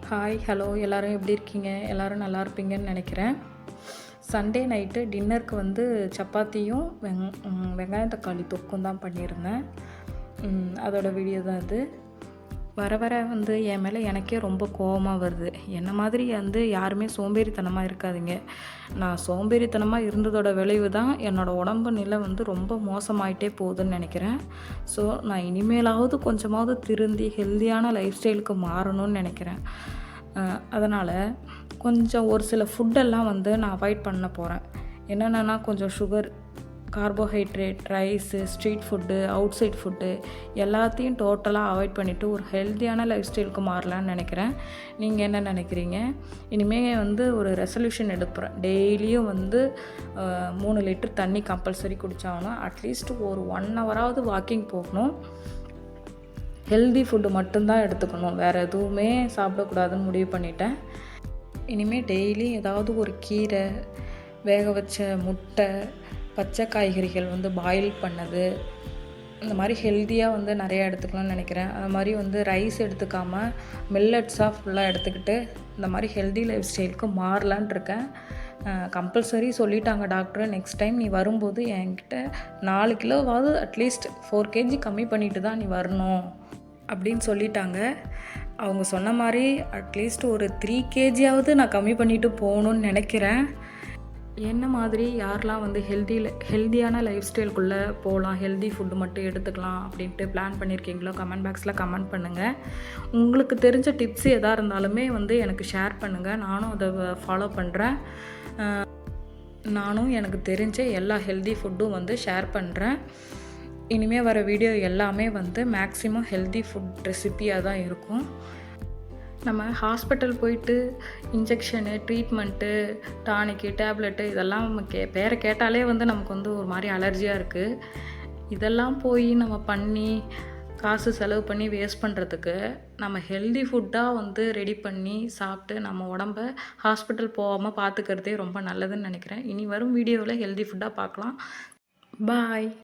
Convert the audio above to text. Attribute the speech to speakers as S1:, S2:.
S1: Hi hello எல்லோரும் எப்படி இருக்கீங்க? எல்லோரும் நல்லா இருப்பீங்கன்னு நினைக்கிறேன். சண்டே நைட்டு டின்னருக்கு வந்து சப்பாத்தியும் வெங்காயம் தக்காளி தொக்கும் தான் பண்ணியிருந்தேன். அதோட வீடியோ தான் இது. வர வர வந்து என் மேலே எனக்கே ரொம்ப கோவமாக வருது. என்ன மாதிரி வந்து யாருமே சோம்பேறித்தனமாக இருக்காதீங்க. நான் சோம்பேறித்தனமாக இருந்ததோட விளைவு தான் என்னோடய உடம்பு நிலை வந்து ரொம்ப மோசமாயிட்டே போகுதுன்னு நினைக்கிறேன். ஸோ நான் இனிமேலாவது கொஞ்சமாவது திருந்தி ஹெல்த்தியான லைஃப் ஸ்டைலுக்கு மாறணும்னு நினைக்கிறேன். அதனால் கொஞ்சம் ஒரு சில ஃபுட்டெல்லாம் வந்து நான் அவாய்ட் பண்ண போகிறேன். என்னென்னா கொஞ்சம் sugar, carbohydrate, rice, street food, outside food எல்லாத்தையும் டோட்டலாக அவாய்ட் பண்ணிவிட்டு ஒரு ஹெல்த்தியான லைஃப் ஸ்டைலுக்கு மாறலான்னு நினைக்கிறேன். நீங்கள் என்ன நினைக்கிறீங்க? இனிமேல் வந்து ஒரு ரெசல்யூஷன் எடுப்புறேன். டெய்லியும் வந்து 3 லிட்டர் தண்ணி கம்பல்சரி குடித்தாகணும். அட்லீஸ்ட் ஒரு 1 ஹவராவது வாக்கிங் போகணும். ஹெல்தி ஃபுட்டு மட்டும்தான் எடுத்துக்கணும், வேறு எதுவுமே சாப்பிடக்கூடாதுன்னு முடிவு பண்ணிட்டேன். இனிமேல் டெய்லி ஏதாவது ஒரு கீரை, வேக வச்ச முட்டை, பச்சை காய்கறிகள் வந்து பாயில் பண்ணது, இந்த மாதிரி ஹெல்த்தியாக வந்து நிறையா எடுத்துக்கணும்னு நினைக்கிறேன். அது மாதிரி வந்து ரைஸ் எடுத்துக்காமல் மில்லட்ஸாக ஃபுல்லாக எடுத்துக்கிட்டு இந்த மாதிரி ஹெல்தி லைஃப் ஸ்டைலுக்கு மாறலான் இருக்கேன். கம்பல்சரி சொல்லிட்டாங்க டாக்டர், நெக்ஸ்ட் டைம் நீ வரும்போது என்கிட்ட 4 கிலோவாவது அட்லீஸ்ட் 4 kg கம்மி பண்ணிட்டு தான் நீ வரணும் அப்படின்னு சொல்லிட்டாங்க. அவங்க சொன்ன மாதிரி அட்லீஸ்ட் ஒரு 3 kgயாவது நான் கம்மி பண்ணிவிட்டு போகணுன்னு நினைக்கிறேன். என்ன மாதிரி யாரெலாம் வந்து ஹெல்த்தியான லைஃப் ஸ்டைலுக்குள்ளே போகலாம், ஹெல்தி ஃபுட்டு மட்டும் எடுத்துக்கலாம் அப்படின்ட்டு பிளான் பண்ணியிருக்கீங்களோ கமெண்ட் பாக்ஸில் கமெண்ட் பண்ணுங்கள். உங்களுக்கு தெரிஞ்ச டிப்ஸ் எதாக இருந்தாலுமே வந்து எனக்கு ஷேர் பண்ணுங்கள். நானும் அதை ஃபாலோ பண்ணுறேன். நானும் எனக்கு தெரிஞ்ச எல்லா ஹெல்தி ஃபுட்டும் வந்து ஷேர் பண்ணுறேன். இனிமேல் வர வீடியோ எல்லாமே வந்து மேக்ஸிமம் ஹெல்தி ஃபுட் ரெசிப்பியாக தான் இருக்கும். நம்ம ஹாஸ்பிட்டல் போயிட்டு இன்ஜெக்ஷனு, ட்ரீட்மெண்ட்டு, டானிக்கு, டேப்லெட்டு இதெல்லாம் பேரை கேட்டாலே வந்து நமக்கு வந்து ஒரு மாதிரி அலர்ஜியாக இருக்குது. இதெல்லாம் போய் நம்ம பண்ணி காசு செலவு பண்ணி வேஸ்ட் பண்ணுறதுக்கு நம்ம ஹெல்தி ஃபுட்டாக வந்து ரெடி பண்ணி சாப்பிட்டு நம்ம உடம்ப ஹாஸ்பிட்டல் போகாமல் பார்த்துக்கிறதே ரொம்ப நல்லதுன்னு நினைக்கிறேன். இனி வரும் வீடியோவில் ஹெல்தி ஃபுட்டாக பார்க்கலாம். பாய்.